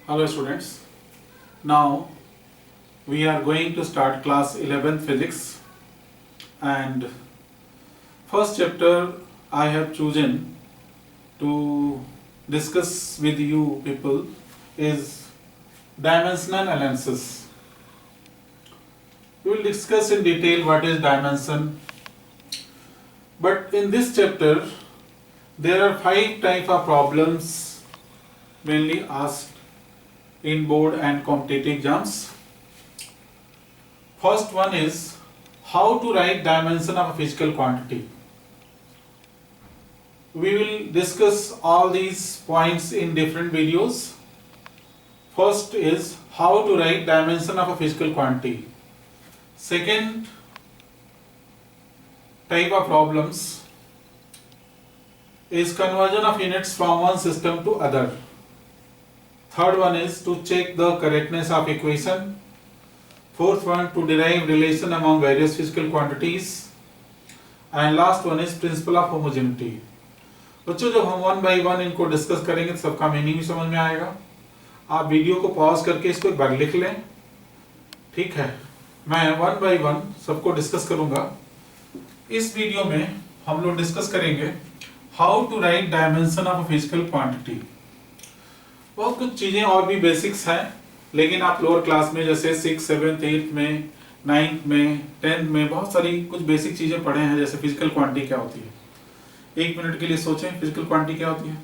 Hello students, now we are going to start class 11th physics and first chapter I have chosen to discuss with you people is dimensional analysis. We will discuss in detail what is dimension, but in this chapter there are 5 types of problems mainly asked in board and competitive exams. First one is how to write dimension of a physical quantity. We will discuss all these points in different videos. First is how to write dimension of a physical quantity. Second type of problems is conversion of units from one system to other. Third one is to check the correctness of equation. Fourth one to derive relation among various physical quantities. And last one is principle of homogeneity. बच्चों जब हम one by one इनको discuss करेंगे तो सबका meaning भी समझ में आएगा. आप वीडियो को पॉज करके इसको एक बार लिख लें. ठीक है, मैं वन बाई वन सबको डिस्कस करूंगा. इस वीडियो में हम लोग डिस्कस करेंगे how to write dimension of a physical quantity. बहुत कुछ चीजें और भी बेसिक्स हैं, लेकिन आप लोअर क्लास में जैसे 6, 7, 8 में, 9 में, 10 में बहुत सारी कुछ बेसिक चीजें पढ़े हैं. जैसे फिजिकल क्वांटिटी क्या होती है. एक मिनट के लिए सोचें, फिजिकल क्वांटिटी क्या होती है.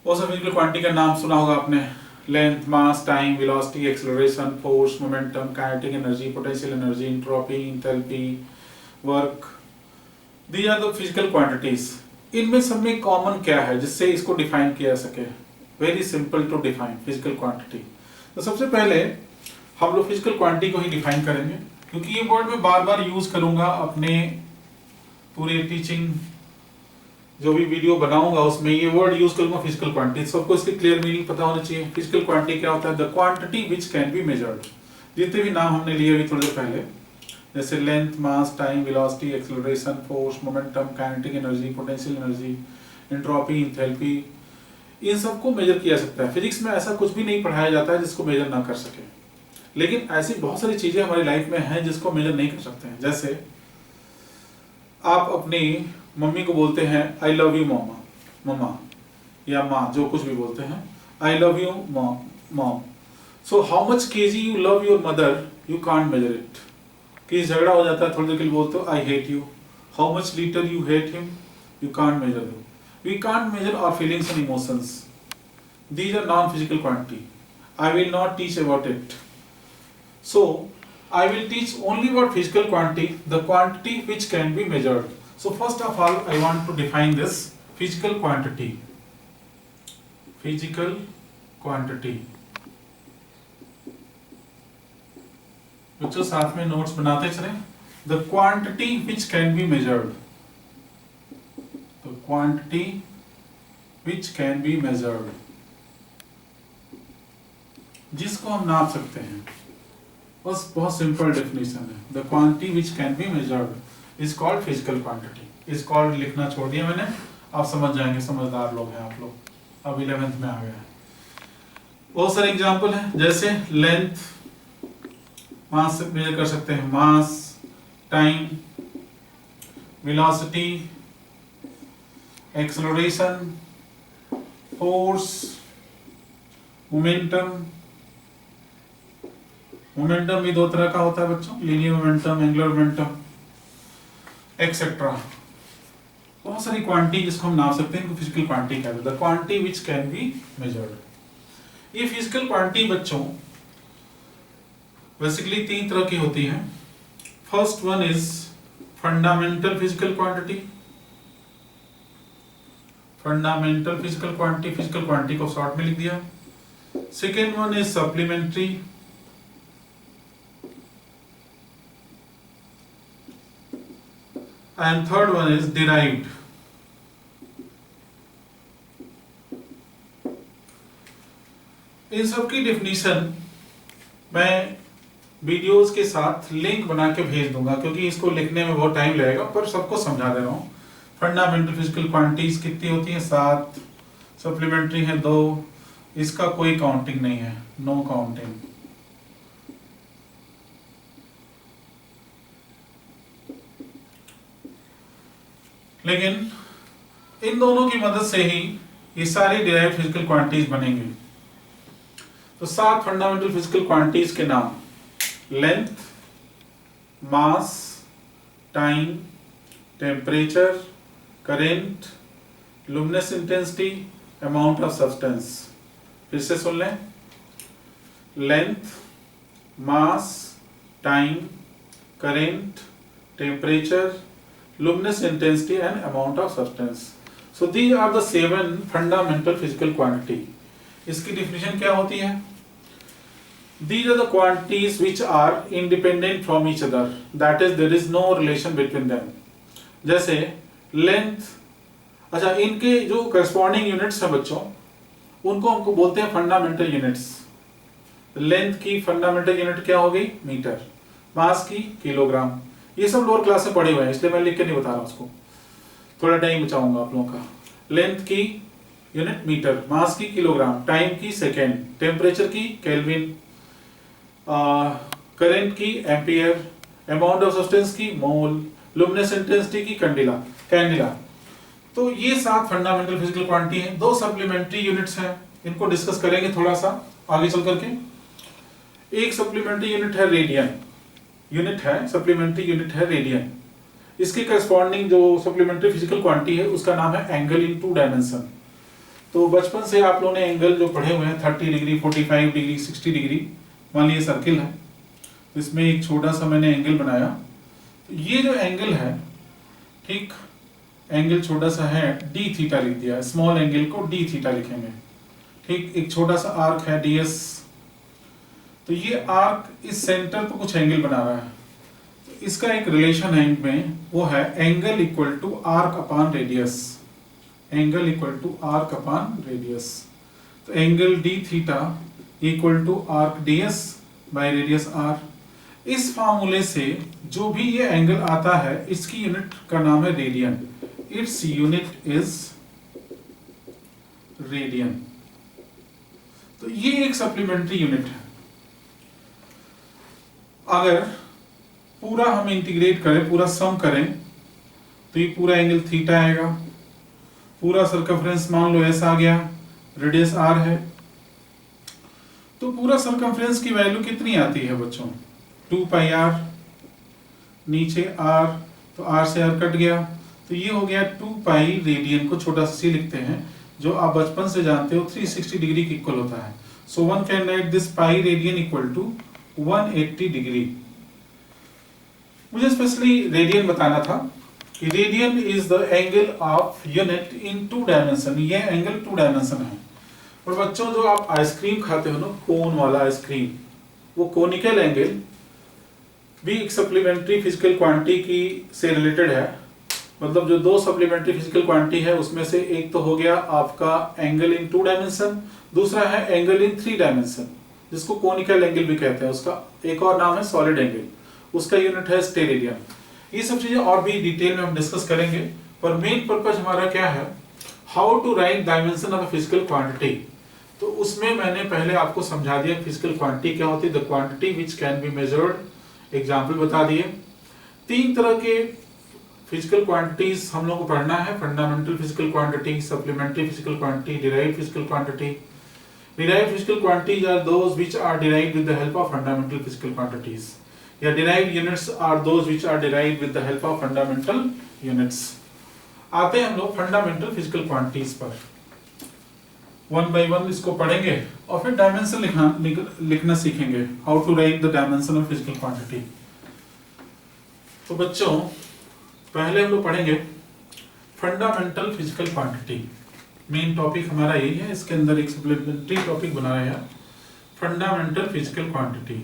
वो सब फिजिकल क्वांटिटी का नाम सुना होगा आपने. Length, mass, time, velocity, acceleration, force, momentum, kinetic energy, potential energy, entropy, enthalpy, work. These are the physical quantities. इनमें सब में कॉमन क्या है जिससे इसको डिफाइन किया जा सके. Very simple to define physical quantity. तो सबसे पहले हम लोग फिजिकल क्वांटिटी को ही डिफाइन करेंगे, क्योंकि ये वर्ड मैं बार बार यूज करूंगा अपने पूरे टीचिंग जो भी वीडियो बनाऊंगा उसमें ये वर्ड यूज करूंगा फिजिकल क्वांटिटी. सबको इसकी क्लियर मीनिंग पता होना चाहिए. फिजिकल क्वांटिटी क्या होता है? The quantity which can be measured. जितने भी नाम हमने लिए अभी थोड़ी देर पहले, जैसे length, mass, time, velocity, acceleration, force, momentum, kinetic energy, potential energy, entropy, enthalpy, इन सबको मेजर किया जा सकता है. फिजिक्स में ऐसा कुछ भी नहीं पढ़ाया जाता है जिसको मेजर ना कर सके, लेकिन ऐसी बहुत सारी चीजें हमारी लाइफ में हैं जिसको मेजर नहीं कर सकते हैं. जैसे आप अपनी मम्मी को बोलते हैं आई लव यू मम्मा, मम्मा या माँ, जो कुछ भी बोलते हैं, I love you mom. So how much KG you love your mother, you can't measure it. कि झगड़ा हो जाता है, थोड़ी देर के लिए बोलते हो I hate you. How much litre you hate him, you can't measure him. We can't measure our feelings and emotions. These are non physical quantity. I will not teach about it. So I will teach only about physical quantity, the quantity which can be measured. So first of all, I want to define this physical quantity. Physical quantity. बच्चों साथ में notes बनाते चलें. The quantity which can be measured. The quantity which can be measured. जिसको हम नाप सकते हैं. बस बहुत सिंपल डेफिनेशन है. The quantity which can be measured is called physical quantity. Is called लिखना छोड़ दिया मैंने, आप समझ जाएंगे, समझदार लोग हैं आप लोग, अब 11th में आ गए हैं. बहुत सारे एग्जांपल हैं, जैसे लेंथ, मास से मेजर कर सकते हैं. Mass, time, velocity, acceleration, force, momentum. Momentum भी दो तरह का होता है बच्चों, linear momentum, angular momentum, etcetera. बहुत सारी क्वांटिटी जिसको हम नाप सकते हैं, इनको फिजिकल क्वांटिटी कहते हैं. The quantity which can be measured. ये फिजिकल क्वांटिटी बच्चों बेसिकली 3 तरह की होती हैं. First one is fundamental physical quantity. Fundamental physical quantity, physical quantity को शॉर्ट में लिख दिया. Second one is supplementary. And third one is derived. इन सब की डेफिनेशन मैं वीडियोस के साथ लिंक बना के भेज दूंगा, क्योंकि इसको लिखने में बहुत टाइम लगेगा, पर सबको समझा दे रहा हूँ. फंडामेंटल फिजिकल क्वांटिटीज कितनी होती हैं? 7. सप्लीमेंट्री है 2, इसका कोई काउंटिंग नहीं है, नो काउंटिंग। लेकिन इन दोनों की मदद से ही ये सारी डिराइव्ड फिजिकल क्वांटिटीज बनेंगे। तो 7 फंडामेंटल फिजिकल क्वांटिटीज के नाम: length, mass, time, temperature, current, luminous intensity, amount of substance. फिर से सुन लें: length, mass, time, current, temperature, luminous intensity and amount of substance. So these are the 7 fundamental physical quantity. इसकी definition क्या होती है? These are the quantities which are independent from each other. That is, there is no relation between them. जैसे length, अच्छा इनके जो corresponding units हैं बच्चों, उनको हमको बोलते हैं fundamental units. Length की fundamental unit क्या हो गई? मीटर. मास की किलोग्राम. ये सब लोअर क्लास से पढ़े हुए हैं, इसलिए मैं लिख के नहीं बता रहा उसको, थोड़ा टाइम बचाऊंगा आप लोगों का। लेंथ की यूनिट मीटर, मास की किलोग्राम, टाइम की सेकेंड, टेम्परेचर की केल्विन, करंट की एम्पियर, अमाउंट ऑफ सब्सटेंस की मोल, लुमिनस इंटेंसिटी की कैंडिला। तो ये 7 फंडामेंटल फिजिकल क्वांटिटी हैं। 2 सप्लीमेंट्री यूनिट्स हैं, इनको डिस्कस करेंगे थोड़ा सा आगे चल करके। एक सप्लीमेंट्री यूनिट है रेडियन, सप्लीमेंट्री यूनिट है रेडियन। इसके करस्पॉन्डिंग जो सप्लीमेंट्री फिजिकल क्वांटिटी है उसका नाम है एंगल इन 2 डायमेंशन। तो बचपन से आप लोगों ने एंगल जो पढ़े हुए हैं 30 डिग्री, 45 डिग्री, 60 डिग्री, मान लीजिए सर्किल है, तो इसमें एक छोटा सा मैंने एंगल बनाया। तो ये जो एंगल है, ठीक, एंगल छोटा सा है, डी थीटा लिख दिया, स्मॉल एंगल को डी थीटा लिखेंगे, ठीक। एक छोटा सा आर्क है ds, तो ये आर्क इस सेंटर पर कुछ एंगल बना रहा है, तो इसका एक रिलेशन है इनमें, वो है angle equal to arc upon radius, angle equal to arc upon radius. तो angle D theta equal to arc ds by radius r। इस फार्मूले से जो भी ये एंगल आता है इसकी यूनिट का नाम है radian, it's unit is radian. तो ये एक सप्लीमेंट्री यूनिट है। अगर पूरा हम इंटीग्रेट करें, पूरा सम करें, तो ये पूरा एंगल थीटा आएगा, पूरा सर्कमफ्रेंस मान लो s आ गया, रेडियस r है, तो पूरा सर्कमफ्रेंस की वैल्यू कितनी आती है बच्चों? 2 पाई r, नीचे r, तो r से r कट गया, तो ये हो गया 2 पाई रेडियन को छोटा सा c लिखते हैं, जो आप बचपन से जानते हो 360 डिग्री के इक्वल होता है। So one can write this pi radian equal to 180 degree. मुझे स्पेशली रेडियन बताना था कि radian is the angle of unit in 2 dimension. ये एंगल 2 डायमेंशन है। और बच्चों जो आप आइसक्रीम खाते हो ना, कोन वाला आइसक्रीम, वो कोनिकल एंगल भी एक सप्लीमेंट्री फिजिकल क्वांटिटी की से रिलेटेड है। मतलब जो 2 सप्लीमेंट्री फिजिकल क्वांटिटी है उसमें से एक तो हो गया आपका एंगल इन 2 डायमेंशन, दूसरा है एंगल इन 3 डायमेंशन, जिसको कोनिकल एंगल भी कहते हैं। उसका एक और नाम है सॉलिड एंगल, उसका यूनिट है स्टेरेडियन। ये सब चीजें और भी डिटेल में हम डिस्कस करेंगे, पर मेन पर्पस हमारा क्या है, how to write dimension of a physical quantity. तो उसमें मैंने पहले आपको समझा दिया फिजिकल क्वांटिटी क्या होती है, the quantity which can be measured, example बता दिए। 3 तरह के फिजिकल क्वांटिटीज हम लोग को पढ़ना है, fundamental physical quantity, supplementary physical quantity, derived physical quantity. Derived physical quantities are those which are derived with the help of fundamental physical quantities. या derived units are those which are derived with the help of fundamental units. आते हैं हम लोग fundamental physical quantities पर। 1 by 1 इसको पढ़ेंगे और फिर डायमेंशन लिखना सीखेंगे, how to write the dimension of physical quantity। तो बच्चों पहले हम लोग पढ़ेंगे fundamental physical quantity। Main topic हमारा यही है, इसके अंदर एक सप्लीमेंट्री टॉपिक बना रहे हैं, fundamental physical quantity.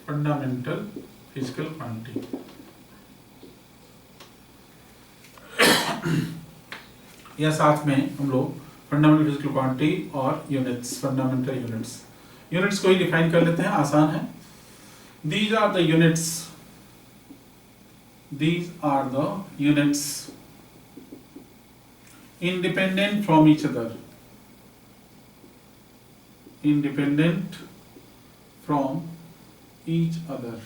Fundamental physical quantity या साथ में हम लोग फंडामेंटल फिजिकल क्वांटिटी और यूनिट्स, फंडामेंटल यूनिट्स। यूनिट्स को ही डिफाइन कर लेते हैं, आसान है। These are the units These are the units independent from each other. Independent from each other.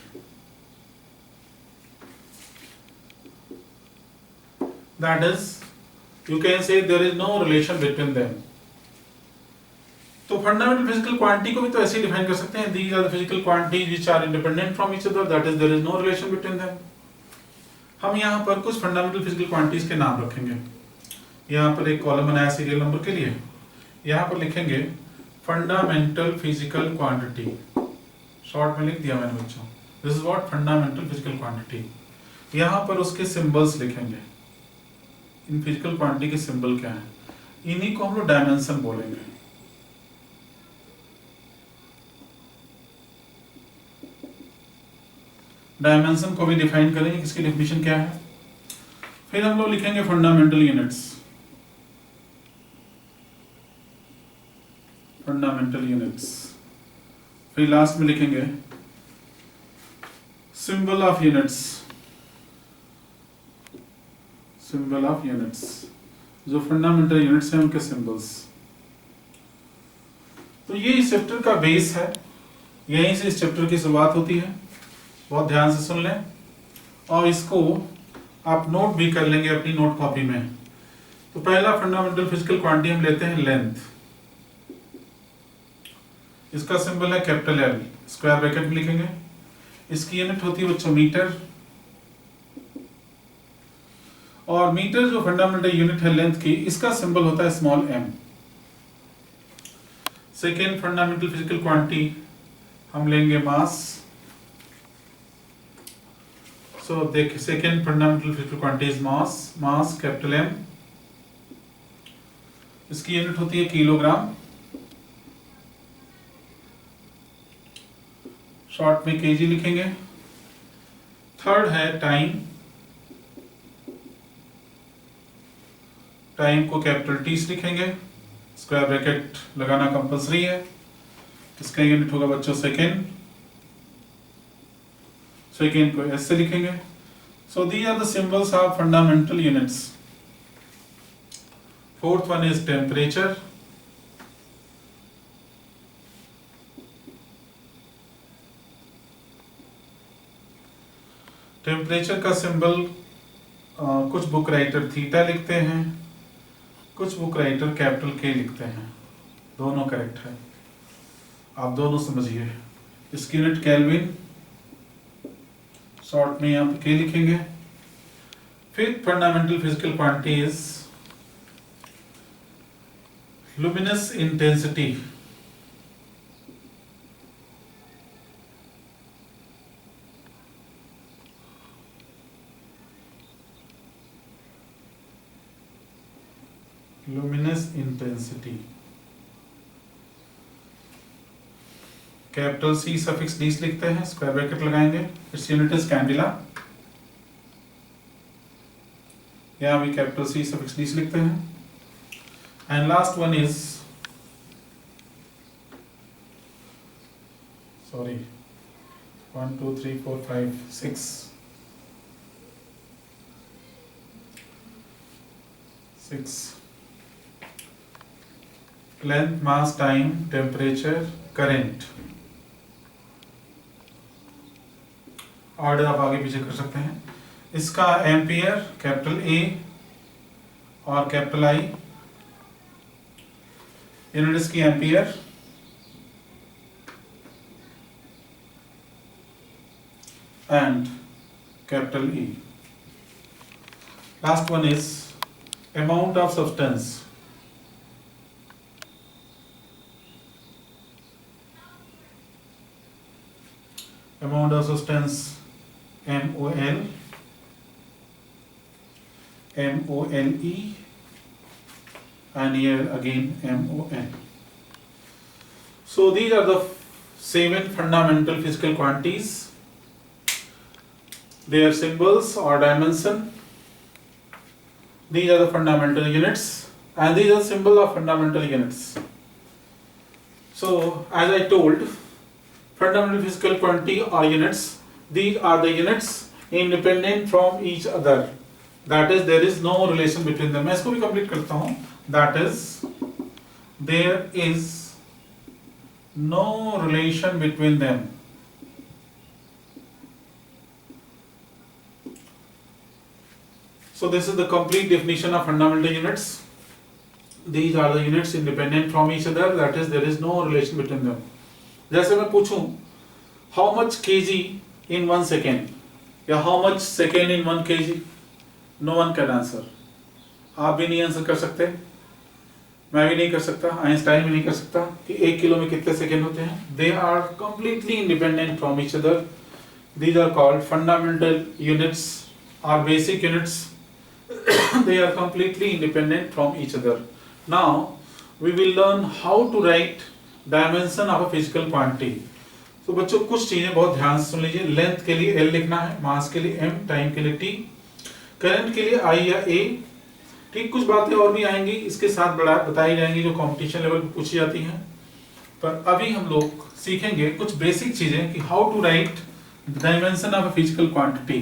That is, you can say there is no relation between them. तो fundamental physical quantity को भी तो ऐसे ही डिफाइन कर सकते हैं, these are the physical quantities which are independent from each other, that is there is no relation between them. हम यहाँ पर कुछ फंडामेंटल फिजिकल क्वांटिटीज के नाम रखेंगे। यहाँ पर एक कॉलम बनाया सीरियल नंबर के लिए, यहाँ पर लिखेंगे फंडामेंटल फिजिकल क्वांटिटी, शॉर्ट में लिख दिया मैंने बच्चों, this is what fundamental physical quantity. यहाँ पर उसके सिंबल्स लिखेंगे, इन फिजिकल क्वांटिटी के सिंबल क्या है, इन्हीं को हम लोग डायमेंशन बोलेंगे। डायमेंशन को भी डिफाइन करेंगे, इसकी डेफिनेशन क्या है। फिर हम लोग लिखेंगे फंडामेंटल यूनिट्स, फंडामेंटल यूनिट्स। फिर लास्ट में लिखेंगे symbol of units, symbol of units, जो फंडामेंटल यूनिट्स हैं उनके सिंबल्स। तो ये इस चैप्टर का बेस है, यहीं से इस चैप्टर की शुरुआत होती है, बहुत ध्यान से सुन लें और इसको आप नोट भी कर लेंगे अपनी नोट कॉपी में। तो पहला फंडामेंटल फिजिकल क्वांटिटी हम लेते हैं लेंथ, इसका सिंबल है कैपिटल एल, स्क्वायर ब्रैकेट में लिखेंगे। इसकी यूनिट होती है बच्चों मीटर, और मीटर जो फंडामेंटल यूनिट है लेंथ की, इसका सिंबल होता है small M. Second fundamental physical quantity हम लेंगे mass. So the second fundamental physical quantity is mass, mass capital M, इसकी यूनिट होती है किलोग्राम, शॉर्ट में केजी लिखेंगे। थर्ड है टाइम, टाइम को कैपिटल टी से लिखेंगे, स्क्वायर ब्रैकेट लगाना कंपल्सरी है। इसका यूनिट होगा बच्चों सेकेंड, सेकेंड को एस से लिखेंगे। So these are the symbols of fundamental units. Fourth one is temperature, temperature का सिंबल कुछ बुक राइटर थीटा लिखते हैं, कुछ बुक राइटर कैपिटल के लिखते हैं, दोनों करेक्ट है, आप दोनों समझिए। इसकी यूनिट केल्विन, शॉर्ट में यहाँ पे के लिखेंगे। Fifth fundamental physical quantity is luminous intensity, luminous intensity, capital C suffix D लिखते हैं, स्क्वायर ब्रैकेट लगाएंगे। इट्स यूनिट इज कैंडिला, यहाँ भी कैपिटल सी सफिक्स डी लिखते हैं। And last one is, sorry 1 2 3 4 5 6 length, mass, time, temperature, current. Order आप आगे पीछे कर सकते हैं। इसका एम्पियर कैपिटल ए और कैपिटल आई, यूनिट इसकी ampere. And capital E. Last one is amount of substance, amount of substance MOL, MOLE, and here again MON. So these are the 7 fundamental physical quantities. Their symbols or dimension. These are the fundamental units, and these are the symbol of fundamental units. So as I told, fundamental physical quantity or units, these are the units independent from each other, that is there is no relation between them. मैं इसको भी complete करता हूं, that is there is no relation between them. So this is the complete definition of fundamental units. These are the units independent from each other, that is there is no relation between them. जैसे मैं पूछूं how much kg in 1 second या how much second in 1 kg, no one can answer. आप भी नहीं answer कर सकते, मैं भी नहीं कर सकता, आइंस्टाइन भी नहीं कर सकता कि 1 किलो में कितने सेकेंड होते हैं. They are completely independent from each other. These are called fundamental units or basic units. They are completely independent from each other. Now we will learn how to write dimension of a physical quantity. तो बच्चों कुछ चीजें बहुत ध्यान से सुन लीजिए. Length के लिए L लिखना है, मास के लिए M, टाइम के लिए T, करंट के लिए I या A. ठीक, कुछ बातें और भी आएंगी इसके साथ बताई जाएंगी जो कंपटीशन लेवल पे पूछी जाती हैं. पर अभी हम लोग सीखेंगे कुछ बेसिक चीजें कि how to write dimension of a physical quantity.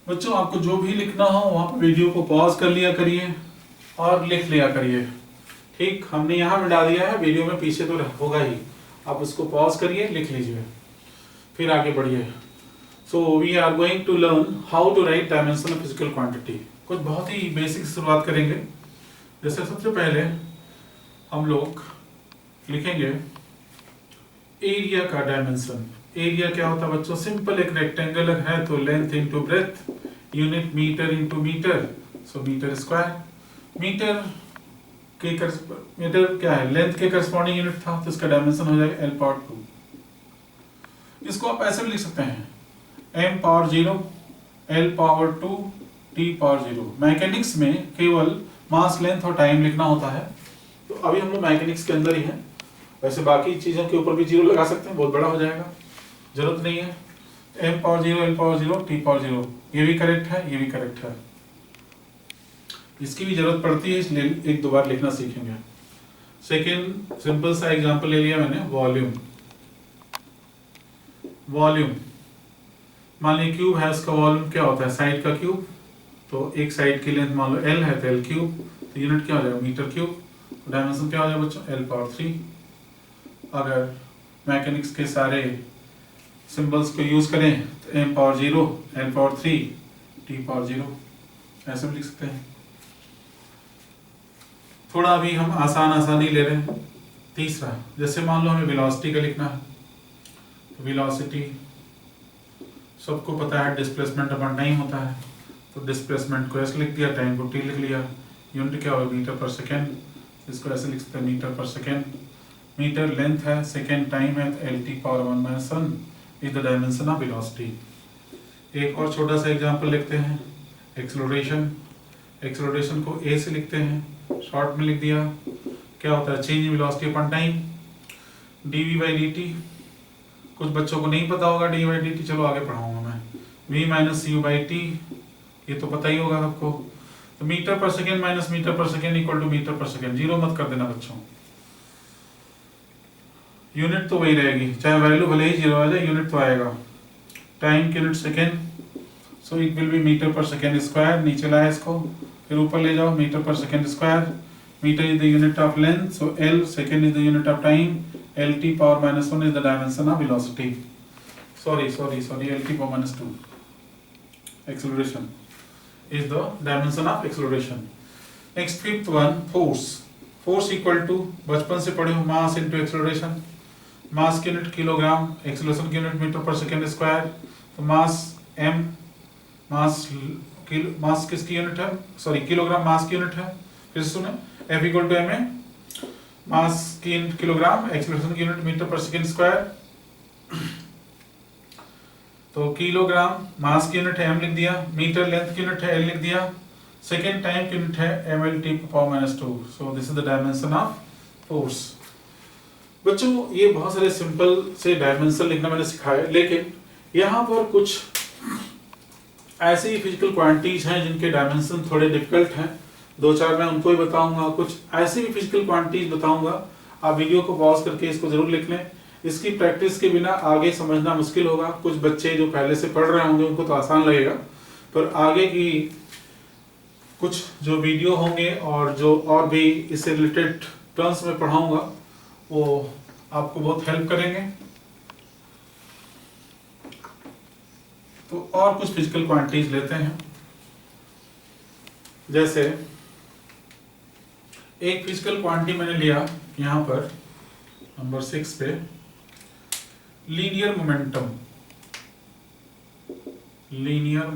बच्चों आपको जो भी लिखना हो वहां पर वीडियो को पॉज कर लिया करिए और लिख लिया करिए. ठीक, हमने यहाँ मिटा दिया है, वीडियो में पीछे तो होगा ही, आप उसको पॉज करिए, लिख लीजिए, फिर आगे बढ़िए. So we are going to learn how to write dimension of physical quantity. कुछ बहुत ही बेसिक शुरुआत करेंगे. जैसे सबसे पहले हम लोग लिखेंगे एरिया का डायमेंशन. एरिया क्या होता है बच्चों? सिंपल एक रेक्टेंगल है तो length into breadth, unit metre into metre, so metre square. Metre क्या है? लेंथ के करस्पॉन्डिंग यूनिट था तो इसका डायमेंशन हो जाएगा L पावर 2. इसको आप ऐसे भी लिख सकते हैं M power 0, L power 2, T power 0. Mechanics में केवल मास, लेंथ और टाइम लिखना होता है, तो अभी हम लोग मैकेनिक्स के अंदर ही हैं. वैसे बाकी चीजों के ऊपर भी 0 लगा सकते हैं, बहुत बड़ा हो जाएगा, जरूरत नहीं है. M power 0, L power 0, T power 0, ये भी करेक्ट है, ये भी करेक्ट है. इसकी भी जरूरत पड़ती है इसलिए एक दो बार लिखना सीखेंगे. सेकेंड सिंपल सा एग्जांपल ले लिया मैंने, वॉल्यूम. वॉल्यूम मान लीजिए क्यूब है, उसका वॉल्यूम क्या होता है? साइड का क्यूब. तो एक साइड की लेंथ मान लो L है तो L क्यूब, तो यूनिट क्या हो जाएगा? Metre cube. तो डायमेंशन क्या हो जाएगा बच्चों? L power 3. अगर मैकेनिक्स के सारे सिंबल्स को यूज करें तो M power 0, L power 3, T power 0, ऐसे भी लिख सकते हैं. थोड़ा अभी हम आसानी ले रहे हैं. तीसरा, जैसे मान लो हमें वेलोसिटी का लिखना है, तो वेलोसिटी सबको पता है डिस्प्लेसमेंट अपॉन टाइम होता है, तो डिस्प्लेसमेंट को ऐसे लिख दिया, टाइम को T लिख लिया. यूनिट क्या होगा? मीटर पर सेकेंड, इसको ऐसे लिख सकते हैं metre per second. Metre length है, सेकेंड टाइम है, तो LT power 1 - is the dimension of velocity. एक और छोटा सा एग्जांपल लिखते हैं, एक्सेलरेशन. एक्सेलरेशन को A से लिखते हैं, शॉर्ट में लिख दिया. क्या होता है? Change in velocity upon time, dv/dt. कुछ बच्चों को नहीं पता होगा dv/dt, चलो आगे पढ़ाऊंगा मैं. v - u/t, ये तो पता ही होगा आपको. तो metre per second minus metre per second equal to metre per second. 0 मत कर देना बच्चों, यूनिट तो वही रहेगी, चाहे वैल्यू भले ही 0 आ जाए, यूनिट तो आएगा. टाइम की unit second, so it will be metre per second square. नीचे लाए इसको, फिर ऊपर ले जाओ, metre per second square. Metre is the unit of length, so L second is the unit of time. LT power -1 is the dimension of velocity. Sorry, LT power -2. Acceleration is the dimension of acceleration. Next fifth one, force. Force equal to, बचपन से पढ़े हो, mass into acceleration. मास की unit kilogram, acceleration की unit metre per second square. तो मास M, मास किसकी unit है? Sorry, kilogram mass की यूनिट है. फिर सुने, F इक्वल टू ma. मास की यूनिट किलोग्राम, एक्सेलरेशन की unit metre per second square. तो किलोग्राम मास की यूनिट है M लिख दिया, मीटर लेंथ की यूनिट है L लिख दिया, सेकेंड टाइम की यूनिट है mLT power -2. So this is the dimension of force. बच्चों ये बहुत सारे सिंपल से डायमेंशन लिखना मैंने सिखाया, लेकिन यहाँ पर कुछ ऐसी फिजिकल क्वांटिटीज हैं जिनके डायमेंशन थोड़े डिफिकल्ट हैं. 2-4 मैं उनको ही बताऊंगा. कुछ ऐसी भी फिजिकल क्वांटिटीज बताऊंगा, आप वीडियो को पॉज करके इसको जरूर लिख लें. इसकी प्रैक्टिस के बिना आगे समझना मुश्किल होगा। कुछ बच्चे जो पहले से पढ़ रहे होंगे उनको तो आसान लगेगा, पर आगे की कुछ जो वीडियो होंगे और जो और भी इससे रिलेटेड टर्म्स में पढ़ाऊंगा वो आपको बहुत हेल्प करेंगे। तो और कुछ फिजिकल क्वांटिटीज लेते हैं। जैसे एक फिजिकल क्वांटिटी मैंने लिया यहां पर नंबर 6 पे, लीनियर मोमेंटम। लीनियर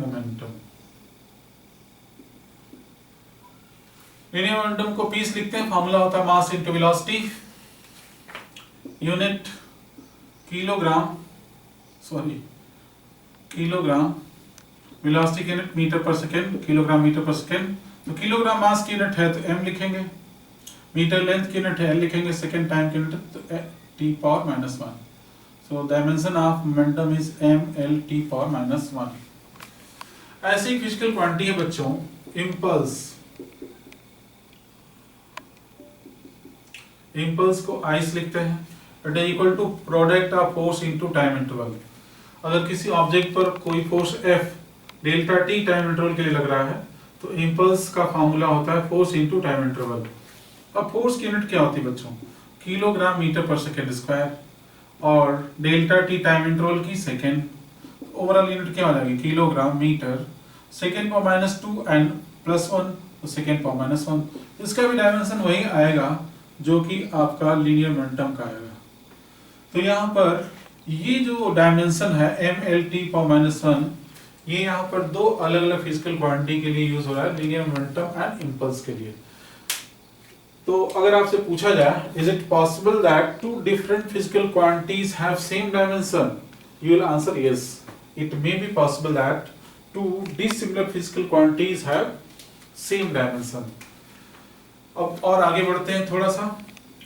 मोमेंटम को पीस लिखते हैं। फॉर्मूला होता है mass into velocity, unit kilogram, velocity की unit metre per second, kilogram metre per second. तो किलोग्राम मास की यूनिट है तो m लिखेंगे, मीटर लेंथ की यूनिट है l लिखेंगे, सेकेंड टाइम की यूनिट तो t power -1। So dimension of momentum is ml t power -1। ऐसी एक फिजिकल क्वांटिटी है बच्चों इम्पल्स। इम्पल्स को आइस लिखते हैं। It is equal to product of force into time interval. अगर किसी ऑब्जेक्ट पर कोई force F delta t time interval के लिए लग रहा है तो इम्पल्स का फॉर्मूला होता है फोर्स इनटू टाइम इंटरवल। अब फोर्स की यूनिट क्या होती है बच्चों? Kilogram metre per second square, और डेल्टा t टाइम इंटरवल की सेकेंड। ओवरऑल यूनिट क्या हो जाएगी? किलोग्राम मीटर सेकेंड पर -2 एंड +1 तो सेकेंड पर -1। इसका भी डायमेंशन वही आएगा जो कि आपका लीनियर मोमेंटम का आएगा। तो यहाँ पर ये जो डायमेंशन है mlt पर -1, ये यहाँ पर दो अलग अलग फिजिकल क्वांटिटी के लिए यूज हो रहा है, लीनियर मोमेंटम एंड इम्पल्स के लिए। तो अगर आपसे पूछा जाए is it possible that two different physical quantities have same dimension, you will answer yes, it may be possible that two dissimilar physical quantities have same dimension. अब और आगे बढ़ते हैं, थोड़ा सा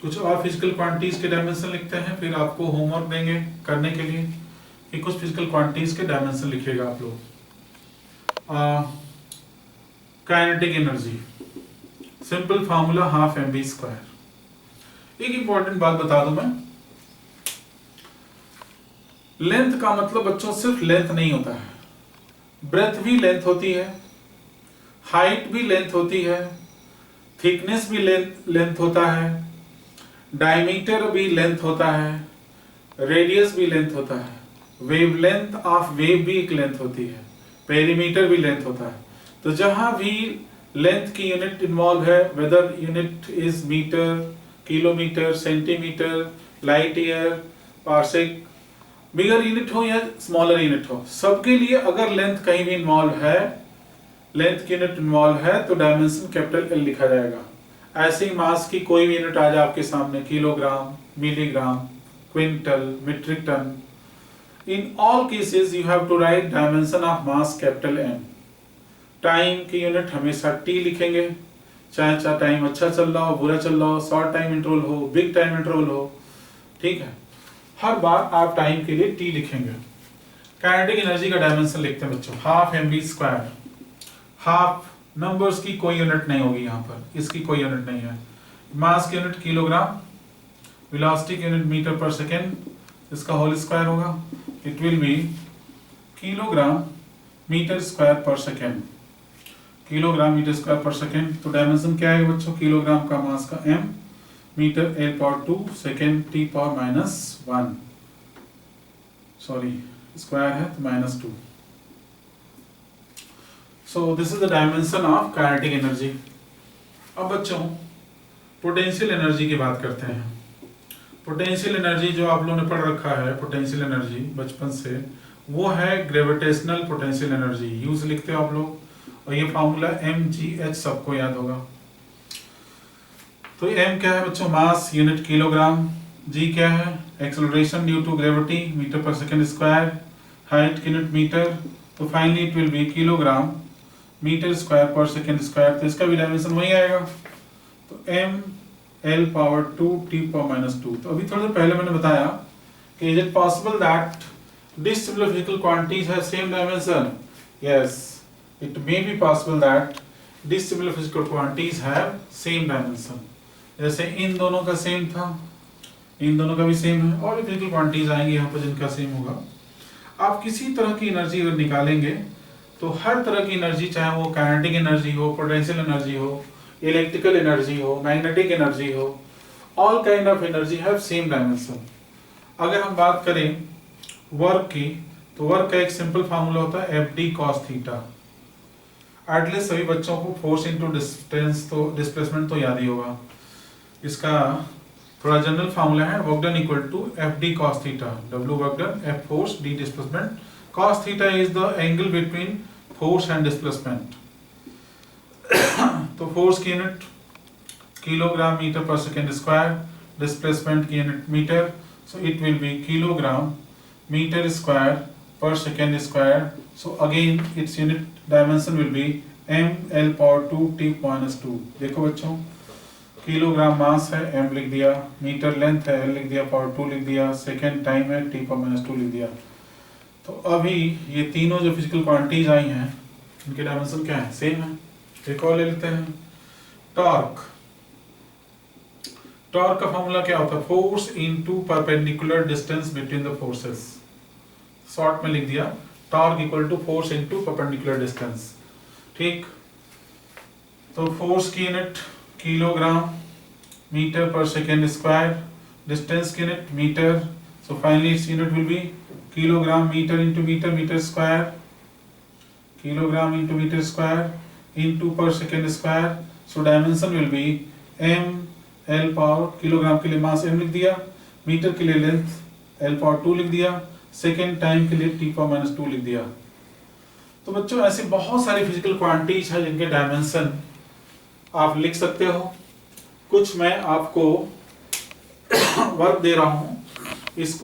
कुछ और फिजिकल क्वांटिटीज के डायमेंशन लिखते हैं, फिर आपको होमवर्क देंगे करने के लिए कि कुछ फिजिकल क्वांटिटीज के डायमेंशन लिखिएगा आप लोग। Kinetic energy, simple formula half mv²। एक इंपॉर्टेंट बात बता दूं मैं, लेंथ का मतलब बच्चों सिर्फ लेंथ नहीं होता है, ब्रेथ भी लेंथ होती है, हाइट भी लेंथ होती है, थिकनेस भी लेंथ होता है, डायमीटर भी लेंथ होता है, रेडियस भी लेंथ होता है, वेवलेंथ ऑफ वेव भी एक लेंथ होती है, पेरीमीटर भी लेंथ होता है। तो जहां भी लेंथ की यूनिट इन्वॉल्व है, whether unit is metre, kilometre, centimetre, light year, parsec, bigger unit हो या स्मॉलर यूनिट हो, सबके लिए अगर लेंथ कहीं भी इन्वॉल्व है, लेंथ की यूनिट इन्वॉल्व है तो डायमेंशन कैपिटल L लिखा जाएगा। ऐसे ही मास की कोई भी यूनिट आ जाए आपके सामने, kilogram, milligram, quintal, metric tonne, in all cases you have to write dimension of mass capital M। Time की यूनिट हमेशा T लिखेंगे, चाहे टाइम अच्छा चल रहा हो, बुरा चल रहा हो, शॉर्ट टाइम इंटरवल हो, बिग टाइम इंटरवल हो, ठीक है, हर बार आप टाइम के लिए T लिखेंगे। काइनेटिक एनर्जी का डायमेंशन लिखते हैं बच्चों, हाफ mv²। हाफ नंबर्स की कोई यूनिट नहीं होगी यहाँ पर, इसकी कोई यूनिट नहीं है। मास की यूनिट किलोग्राम, वेलोसिटी की यूनिट मीटर पर सेकेंड, इसका होल स्क्वायर होगा, it will be kilogram metre square per second. Kilogram metre square per second. तो डायमेंशन क्या है बच्चों? किलोग्राम का मास का m, metre l power 2, second t power -1, sorry square है तो -2। So this is the dimension of kinetic energy. अब बच्चों पोटेंशियल एनर्जी की बात करते हैं। पोटेंशियल एनर्जी जो आप लोगों ने पढ़ रखा है, पोटेंशियल एनर्जी बचपन से, वो है ग्रेविटेशनल पोटेंशियल एनर्जी, यूज लिखते हो आप लोग, और ये फार्मूला mgh सबको याद होगा। तो m क्या है बच्चों? मास यूनिट किलोग्राम, g क्या है? Acceleration due to gravity metre per second square, height की यूनिट मीटर, तो finally it will be kilogram metre square per second square. तो इसका भी डायमेंशन वही आएगा, तो m l power 2 t power -2। तो अभी थोड़ी देर पहले मैंने बताया कि is it possible that dissimilar physical quantities have same dimension? Yes, it may be possible that dissimilar physical quantities have same dimension। जैसे इन दोनों का सेम था, इन दोनों का भी सेम है, और भी फिजिकल क्वांटिटीज आएंगी यहाँ पर जिनका सेम होगा। आप किसी तरह की एनर्जी अगर निकालेंगे तो हर तरह की एनर्जी, चाहे वो काइनेटिक एनर्जी हो, पोटेंशियल एनर्जी हो, इलेक्ट्रिकल एनर्जी हो, मैग्नेटिक एनर्जी हो, all kind of energy have same dimension. अगर हम बात करें वर्क की, तो वर्क का एक सिंपल फार्मूला होता है F D cos theta. At least सभी बच्चों को फोर्स इनटू डिस्टेंस तो डिस्प्लेसमेंट तो याद ही होगा। इसका थोड़ा जनरल फार्मूला है work done equal to F D cos theta, W work done, F force, D displacement. Cos theta is the angle between force and displacement. तो फोर्स की unit kilogram metre per second square, displacement की unit metre, so it will be kilogram meter square per second square. So again its unit dimension will be ml power 2 t minus 2। देखो बच्चों, kilogram mass है m लिख दिया, metre length है l लिख दिया, power 2 लिख दिया, सेकेंड टाइम है t पावर माइनस 2 लिख दिया। तो अभी ये तीनों जो फिजिकल क्वांटिटीज आई हैं इनके डायमेंशन क्या है, सेम है। एक और ले लेते हैं, टॉर्क। टॉर्क का फॉर्मूला क्या होता है, force into perpendicular distance between the forces. Short में लिख दिया torque equal to force into perpendicular distance. ठीक, तो फोर्स की unit kilogram metre per second square, distance की unit metre, so finally its unit will be kilogram metre into metre, metre square, kilogram into metre square into per second square. So dimension will be m l power, kilogram के लिए मास m लिख दिया, metre के लिए length l power 2 लिख दिया, second time के लिए t पावर माइनस 2 लिख दिया। तो बच्चों ऐसे बहुत सारी फिजिकल क्वांटिटीज है जिनके डायमेंशन आप लिख सकते हो। कुछ मैं आपको वर्क दे रहा हूं, इसको